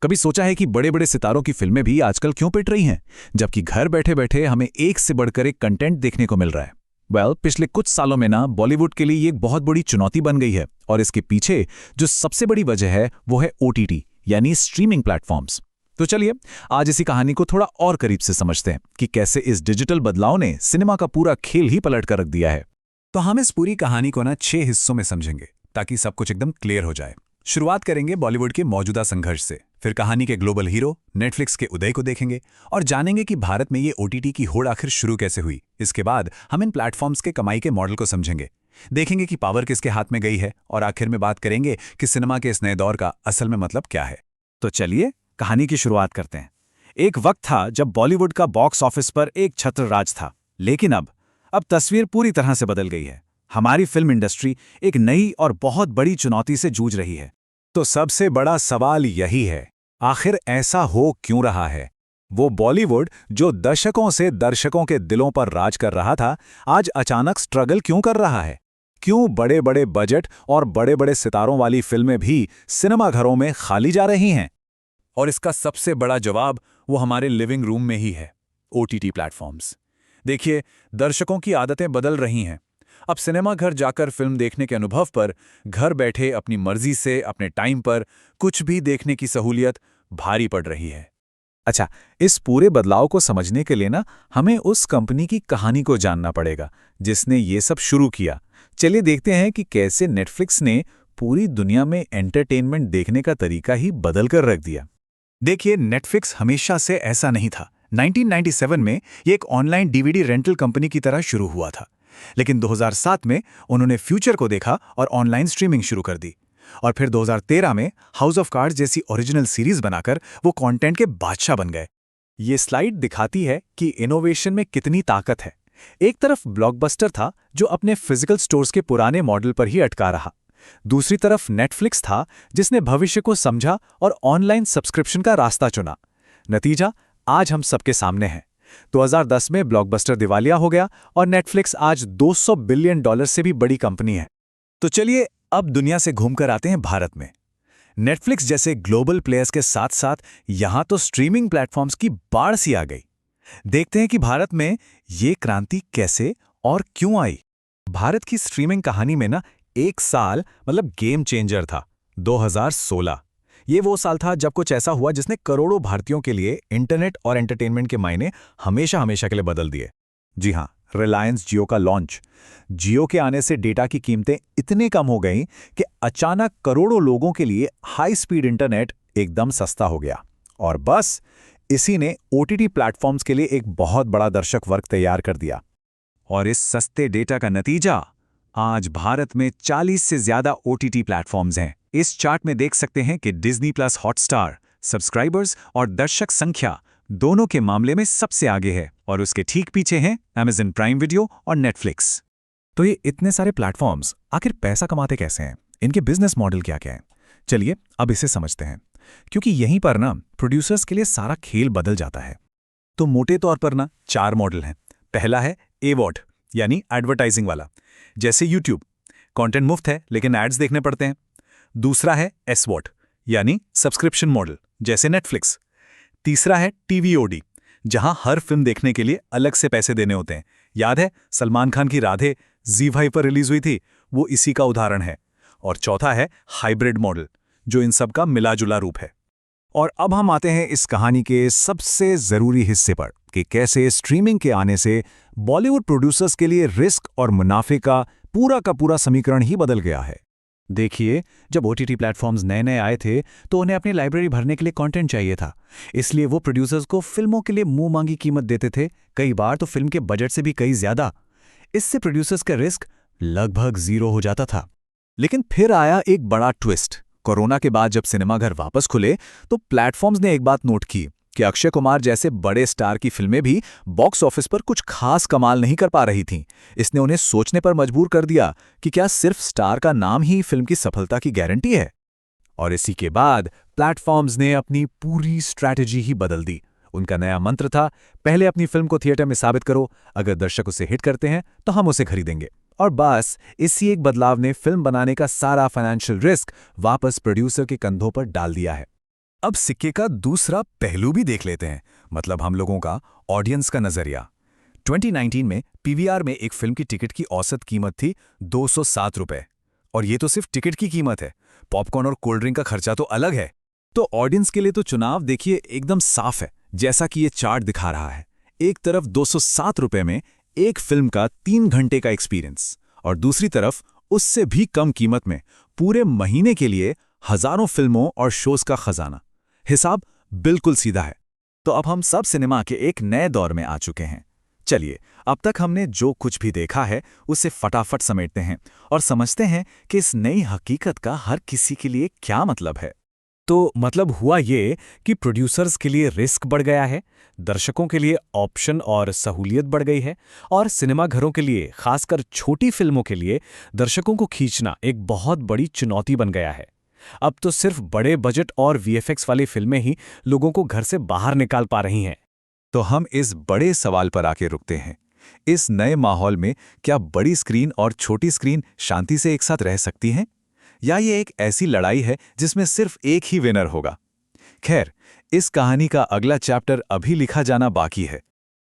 कभी सोचा है कि बड़े बड़े सितारों की फिल्में भी आजकल क्यों पिट रही हैं, जबकि घर बैठे बैठे हमें एक से बढ़कर एक कंटेंट देखने को मिल रहा है। पिछले कुछ सालों में ना बॉलीवुड के लिए ये एक बहुत बड़ी चुनौती बन गई है, और इसके पीछे जो सबसे बड़ी वजह है वो है ओटीटी यानी स्ट्रीमिंग प्लेटफॉर्म्स। तो चलिए आज इसी कहानी को थोड़ा और करीब से समझते हैं कि कैसे इस डिजिटल बदलाव ने सिनेमा का पूरा खेल ही पलट कर रख दिया है। तो हम इस पूरी कहानी को 6 हिस्सों में समझेंगे ताकि सब कुछ एकदम क्लियर हो जाए। शुरुआत करेंगे बॉलीवुड के मौजूदा संघर्ष से, फिर कहानी के ग्लोबल हीरो नेटफ्लिक्स के उदय को देखेंगे और जानेंगे कि भारत में ये ओटीटी की होड़ आखिर शुरू कैसे हुई। इसके बाद हम इन प्लेटफॉर्म्स के कमाई के मॉडल को समझेंगे, देखेंगे कि पावर किसके हाथ में गई है, और आखिर में बात करेंगे कि सिनेमा के इस नए दौर का असल में मतलब क्या है। तो चलिए कहानी की शुरुआत करते हैं। एक वक्त था जब बॉलीवुड का बॉक्स ऑफिस पर एक छत्र राज था, लेकिन अब तस्वीर पूरी तरह से बदल गई है। हमारी फिल्म इंडस्ट्री एक नई और बहुत बड़ी चुनौती से जूझ रही है। तो सबसे बड़ा सवाल यही है, आखिर ऐसा हो क्यों रहा है? वो बॉलीवुड जो दशकों से दर्शकों के दिलों पर राज कर रहा था, आज अचानक स्ट्रगल क्यों कर रहा है? क्यों बड़े बड़े बजट और बड़े बड़े सितारों वाली फिल्में भी सिनेमाघरों में खाली जा रही हैं? और इसका सबसे बड़ा जवाब वो हमारे लिविंग रूम में ही है, ओटीटी प्लेटफॉर्म्स। देखिए, दर्शकों की आदतें बदल रही हैं। अब सिनेमा घर जाकर फिल्म देखने के अनुभव पर घर बैठे अपनी मर्जी से अपने टाइम पर कुछ भी देखने की सहूलियत भारी पड़ रही है। अच्छा, इस पूरे बदलाव को समझने के लिए हमें उस कंपनी की कहानी को जानना पड़ेगा जिसने ये सब शुरू किया। चलिए देखते हैं कि कैसे नेटफ्लिक्स ने पूरी दुनिया में एंटरटेनमेंट देखने का तरीका ही बदल कर रख दिया। देखिए, नेटफ्लिक्स हमेशा से ऐसा नहीं था। 1997 में ये एक ऑनलाइन डीवीडी रेंटल कंपनी की तरह शुरू हुआ था, लेकिन 2007 में उन्होंने फ्यूचर को देखा और ऑनलाइन स्ट्रीमिंग शुरू कर दी। और फिर 2013 में हाउस ऑफ कार्ड्स जैसी ओरिजिनल सीरीज बनाकर वो कंटेंट के बादशाह बन गए। ये स्लाइड दिखाती है कि इनोवेशन में कितनी ताकत है। एक तरफ ब्लॉकबस्टर था जो अपने फिजिकल स्टोर्स के पुराने मॉडल पर ही अटका रहा, दूसरी तरफ नेटफ्लिक्स था जिसने भविष्य को समझा और ऑनलाइन सब्सक्रिप्शन का रास्ता चुना। नतीजा आज हम सबके सामने है। 2010 में ब्लॉकबस्टर दिवालिया हो गया और नेटफ्लिक्स आज $200 बिलियन से भी बड़ी कंपनी है। तो चलिए अब दुनिया से घूमकर आते हैं भारत में। नेटफ्लिक्स जैसे ग्लोबल प्लेयर्स के साथ साथ यहां तो स्ट्रीमिंग प्लेटफॉर्म्स की बाढ़ सी आ गई। देखते हैं कि भारत में ये क्रांति कैसे और क्यों आई। भारत की स्ट्रीमिंग कहानी में एक साल मतलब गेम चेंजर था, 2016। ये वो साल था जब कुछ ऐसा हुआ जिसने करोड़ों भारतीयों के लिए इंटरनेट और एंटरटेनमेंट के मायने हमेशा हमेशा के लिए बदल दिए। जी हाँ, रिलायंस जियो का लॉन्च। जियो के आने से डेटा की कीमतें इतनी कम हो गईं कि अचानक करोड़ों लोगों के लिए हाई स्पीड इंटरनेट एकदम सस्ता हो गया। और बस इसी ने ओटीटी प्लेटफॉर्म्स के लिए एक बहुत बड़ा दर्शक वर्ग तैयार कर दिया। और इस सस्ते डेटा का नतीजा, आज भारत में 40 से ज्यादा ओटीटी प्लेटफॉर्म्स हैं। इस चार्ट में देख सकते हैं कि डिज्नी प्लस हॉटस्टार सब्सक्राइबर्स और दर्शक संख्या दोनों के मामले में सबसे आगे है, और उसके ठीक पीछे हैं अमेज़न प्राइम वीडियो और नेटफ्लिक्स। तो ये इतने सारे प्लेटफॉर्म्स आखिर पैसा कमाते कैसे हैं? इनके बिजनेस मॉडल क्या क्या है? चलिए अब इसे समझते हैं, क्योंकि यहीं पर प्रोड्यूसर्स के लिए सारा खेल बदल जाता है। तो मोटे तौर पर 4 मॉडल हैं। पहला है एवॉट यानी एडवर्टाइजिंग वाला, जैसे यूट्यूब। कंटेंट मुफ्त है लेकिन एड्स देखने पड़ते हैं। दूसरा है एसवॉट यानी सब्सक्रिप्शन मॉडल, जैसे नेटफ्लिक्स। तीसरा है टीवीओडी, जहां हर फिल्म देखने के लिए अलग से पैसे देने होते हैं। याद है सलमान खान की राधे जी5 पर रिलीज हुई थी, वो इसी का उदाहरण है। और चौथा है हाइब्रिड मॉडल, जो इन सब का मिला जुला रूप है। और अब हम आते हैं इस कहानी के सबसे जरूरी हिस्से पर कि कैसे स्ट्रीमिंग के आने से बॉलीवुड प्रोड्यूसर्स के लिए रिस्क और मुनाफे का पूरा समीकरण ही बदल गया है। देखिए, जब ओटीटी प्लेटफॉर्म्स नए नए आए थे तो उन्हें अपनी लाइब्रेरी भरने के लिए कंटेंट चाहिए था। इसलिए वो प्रोड्यूसर्स को फिल्मों के लिए मुंह मांगी कीमत देते थे, कई बार तो फिल्म के बजट से भी कई ज्यादा। इससे प्रोड्यूसर्स का रिस्क लगभग 0 हो जाता था। लेकिन फिर आया एक बड़ा ट्विस्ट। कोरोना के बाद जब सिनेमाघर वापस खुले तो प्लेटफॉर्म्स ने एक बात नोट की कि अक्षय कुमार जैसे बड़े स्टार की फिल्में भी बॉक्स ऑफिस पर कुछ खास कमाल नहीं कर पा रही थीं। इसने उन्हें सोचने पर मजबूर कर दिया कि क्या सिर्फ स्टार का नाम ही फिल्म की सफलता की गारंटी है। और इसी के बाद प्लेटफॉर्म्स ने अपनी पूरी स्ट्रैटेजी ही बदल दी। उनका नया मंत्र था, पहले अपनी फिल्म को थिएटर में साबित करो, अगर दर्शक उसे हिट करते हैं तो हम उसे खरीदेंगे। और बस इसी एक बदलाव ने फिल्म बनाने का सारा फाइनेंशियल रिस्क वापस प्रोड्यूसर के कंधों पर डाल दिया है। अब सिक्के का दूसरा पहलू भी देख लेते हैं, मतलब हम लोगों का ऑडियंस का नजरिया। 2019 में पीवीआर में एक फिल्म की टिकट की औसत कीमत थी 207 रुपए। और ये तो सिर्फ टिकट की कीमत है, पॉपकॉर्न और कोल्ड ड्रिंक का खर्चा तो अलग है। तो ऑडियंस के लिए तो चुनाव देखिए एकदम साफ है, जैसा कि ये चार्ट दिखा रहा है। एक तरफ 207 रुपए में एक फिल्म का 3 घंटे का एक्सपीरियंस, और दूसरी तरफ उससे भी कम कीमत में पूरे महीने के लिए हजारों फिल्मों और शोज का खजाना। हिसाब बिल्कुल सीधा है। तो अब हम सब सिनेमा के एक नए दौर में आ चुके हैं। चलिए, अब तक हमने जो कुछ भी देखा है उसे फटाफट समेटते हैं और समझते हैं कि इस नई हकीकत का हर किसी के लिए क्या मतलब है। तो मतलब हुआ ये कि प्रोड्यूसर्स के लिए रिस्क बढ़ गया है, दर्शकों के लिए ऑप्शन और सहूलियत बढ़ गई है, और सिनेमाघरों के लिए, खासकर छोटी फिल्मों के लिए, दर्शकों को खींचना एक बहुत बड़ी चुनौती बन गया है। अब तो सिर्फ बड़े बजट और वीएफएक्स वाली फिल्में ही लोगों को घर से बाहर निकाल पा रही हैं। तो हम इस बड़े सवाल पर आके रुकते हैं। इस नए माहौल में क्या बड़ी स्क्रीन और छोटी स्क्रीन शांति से एक साथ रह सकती हैं? या ये एक ऐसी लड़ाई है जिसमें सिर्फ एक ही विनर होगा? खैर, इस कहानी का अगला चैप्टर अभी लिखा जाना बाकी है।